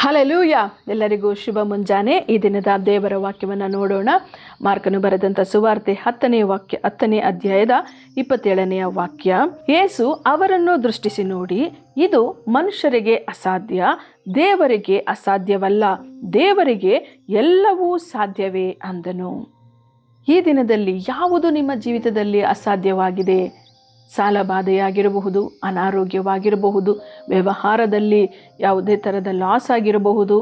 Hallelujah. ಎಲ್ಲರಿಗೂ ಶುಭ ಮುಂಜಾನೆ. ಈ ದಿನದ ದೇವರ ವಾಕ್ಯವನ್ನು ನೋಡೋಣ. ಮಾರ್ಕನು ಬರೆದಂಥ ಸುವಾರ್ತೆ 10ನೇ ಅಧ್ಯಾಯದ 27ನೆಯ ವಾಕ್ಯ. ಯೇಸು ಅವರನ್ನು ದೃಷ್ಟಿಸಿ ನೋಡಿ, ಇದು ಮನುಷ್ಯರಿಗೆ ಅಸಾಧ್ಯ, ದೇವರಿಗೆ ಅಸಾಧ್ಯವಲ್ಲ, ದೇವರಿಗೆ ಎಲ್ಲವೂ ಸಾಧ್ಯವೇ ಅಂದನು. ಈ ದಿನದಲ್ಲಿ ಯಾವುದು ನಿಮ್ಮ ಜೀವಿತದಲ್ಲಿ ಅಸಾಧ್ಯವಾಗಿದೆ? ಸಾಲಬಾಧೆಯಾಗಿರಬಹುದು, ಅನಾರೋಗ್ಯವಾಗಿರಬಹುದು, ವ್ಯವಹಾರದಲ್ಲಿ ಯಾವುದೇ ಥರದ ಲಾಸ್ ಆಗಿರಬಹುದು,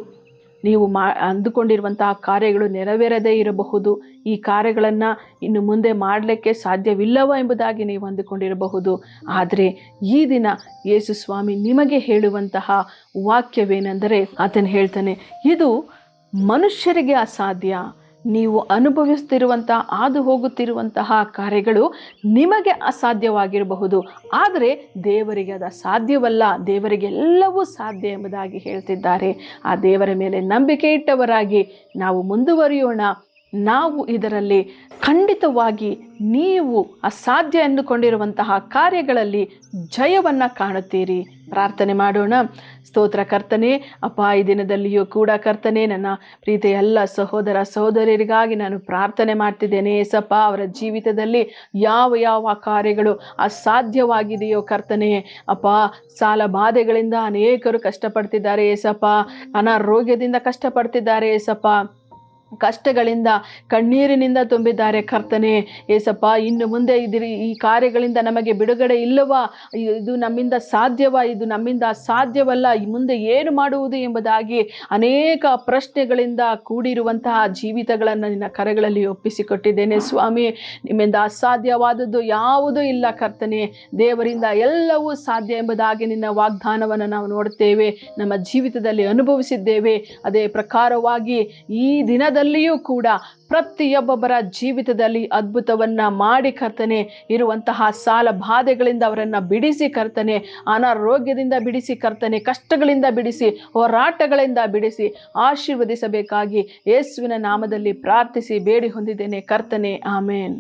ನೀವು ಅಂದುಕೊಂಡಿರುವಂತಹ ಕಾರ್ಯಗಳು ನೆರವೇರದೇ ಇರಬಹುದು, ಈ ಕಾರ್ಯಗಳನ್ನು ಇನ್ನು ಮುಂದೆ ಮಾಡಲಿಕ್ಕೆ ಸಾಧ್ಯವಿಲ್ಲವ ಎಂಬುದಾಗಿ ನೀವು ಅಂದುಕೊಂಡಿರಬಹುದು. ಆದರೆ ಈ ದಿನ ಯೇಸು ಸ್ವಾಮಿ ನಿಮಗೆ ಹೇಳುವಂತಹ ವಾಕ್ಯವೇನೆಂದರೆ, ಆತನು ಹೇಳ್ತಾನೆ, ಇದು ಮನುಷ್ಯರಿಗೆ ಅಸಾಧ್ಯ. ನೀವು ಅನುಭವಿಸ್ತಿರುವಂತಹ ಹಾದು ಹೋಗುತ್ತಿರುವಂತಹ ಕಾರ್ಯಗಳು ನಿಮಗೆ ಅಸಾಧ್ಯವಾಗಿರಬಹುದು, ಆದರೆ ದೇವರಿಗೆ ಅದು ಸಾಧ್ಯವಲ್ಲ, ದೇವರಿಗೆ ಎಲ್ಲವೂ ಸಾಧ್ಯ ಎಂಬುದಾಗಿ ಹೇಳ್ತಿದ್ದಾರೆ. ಆ ದೇವರ ಮೇಲೆ ನಂಬಿಕೆ ಇಟ್ಟವರಾಗಿ ನಾವು ಮುಂದುವರಿಯೋಣ. ನಾವು ಇದರಲ್ಲಿ ಖಂಡಿತವಾಗಿ ನೀವು ಅಸಾಧ್ಯ ಎಂದುಕೊಂಡಿರುವಂತಹ ಕಾರ್ಯಗಳಲ್ಲಿ ಜಯವನ್ನು ಕಾಣುತ್ತೀರಿ. ಪ್ರಾರ್ಥನೆ ಮಾಡೋಣ. ಸ್ತೋತ್ರ ಕರ್ತನೆ, ಅಪ್ಪ, ಈ ದಿನದಲ್ಲಿಯೂ ಕೂಡ ಕರ್ತನೆ, ನನ್ನ ಪ್ರೀತಿಯ ಎಲ್ಲ ಸಹೋದರ ಸಹೋದರಿಯರಿಗಾಗಿ ನಾನು ಪ್ರಾರ್ಥನೆ ಮಾಡ್ತಿದ್ದೇನೆ. ಏಸಪ್ಪ, ಅವರ ಜೀವಿತದಲ್ಲಿ ಯಾವ ಕಾರ್ಯಗಳು ಅಸಾಧ್ಯವಾಗಿದೆಯೋ ಕರ್ತನೆ, ಅಪ್ಪ, ಸಾಲ ಬಾಧೆಗಳಿಂದ ಅನೇಕರು ಕಷ್ಟಪಡ್ತಿದ್ದಾರೆ ಏಸಪ್ಪ, ಅನಾರೋಗ್ಯದಿಂದ ಕಷ್ಟಪಡ್ತಿದ್ದಾರೆ ಏಸಪ್ಪ, ಕಷ್ಟಗಳಿಂದ ಕಣ್ಣೀರಿನಿಂದ ತುಂಬಿದ್ದಾರೆ ಕರ್ತನೆ. ಏಸಪ್ಪ, ಇನ್ನು ಮುಂದೆ ಈ ಕಾರ್ಯಗಳಿಂದ ನಮಗೆ ಬಿಡುಗಡೆ ಇಲ್ಲವಾ? ಇದು ನಮ್ಮಿಂದ ಸಾಧ್ಯವಾ? ಇದು ನಮ್ಮಿಂದ ಅಸಾಧ್ಯವಲ್ಲ, ಮುಂದೆ ಏನು ಮಾಡುವುದು ಎಂಬುದಾಗಿ ಅನೇಕ ಪ್ರಶ್ನೆಗಳಿಂದ ಕೂಡಿರುವಂತಹ ಜೀವಿತಗಳನ್ನು ನಿನ್ನ ಕರಗಳಲ್ಲಿ ಒಪ್ಪಿಸಿಕೊಟ್ಟಿದ್ದೇನೆ ಸ್ವಾಮಿ. ನಿಮ್ಮಿಂದ ಅಸಾಧ್ಯವಾದದ್ದು ಯಾವುದೂ ಇಲ್ಲ ಕರ್ತನೆ. ದೇವರಿಂದ ಎಲ್ಲವೂ ಸಾಧ್ಯ ಎಂಬುದಾಗಿ ನಿನ್ನ ವಾಗ್ದಾನವನ್ನು ನಾವು ನೋಡುತ್ತೇವೆ, ನಮ್ಮ ಜೀವಿತದಲ್ಲಿ ಅನುಭವಿಸಿದ್ದೇವೆ. ಅದೇ ಪ್ರಕಾರವಾಗಿ ಈ ದಿನದಲ್ಲಿಯೂ ಕೂಡ ಪ್ರತಿಯೊಬ್ಬೊಬ್ಬರ ಜೀವಿತದಲ್ಲಿ ಅದ್ಭುತವನ್ನ ಮಾಡಿ ಕರ್ತನೆ. ಇರುವಂತಹ ಸಾಲ ಬಾಧೆಗಳಿಂದ ಅವರನ್ನು ಬಿಡಿಸಿ ಕರ್ತನೆ, ಅನಾರೋಗ್ಯದಿಂದ ಬಿಡಿಸಿ ಕರ್ತನೆ, ಕಷ್ಟಗಳಿಂದ ಬಿಡಿಸಿ, ಹೋರಾಟಗಳಿಂದ ಬಿಡಿಸಿ ಆಶೀರ್ವದಿಸಬೇಕಾಗಿ ಯೇಸುವಿನ ನಾಮದಲ್ಲಿ ಪ್ರಾರ್ಥಿಸಿ ಬೇಡಿ ಹೊಂದಿದ್ದೇನೆ ಕರ್ತನೆ. ಆಮೇನ್.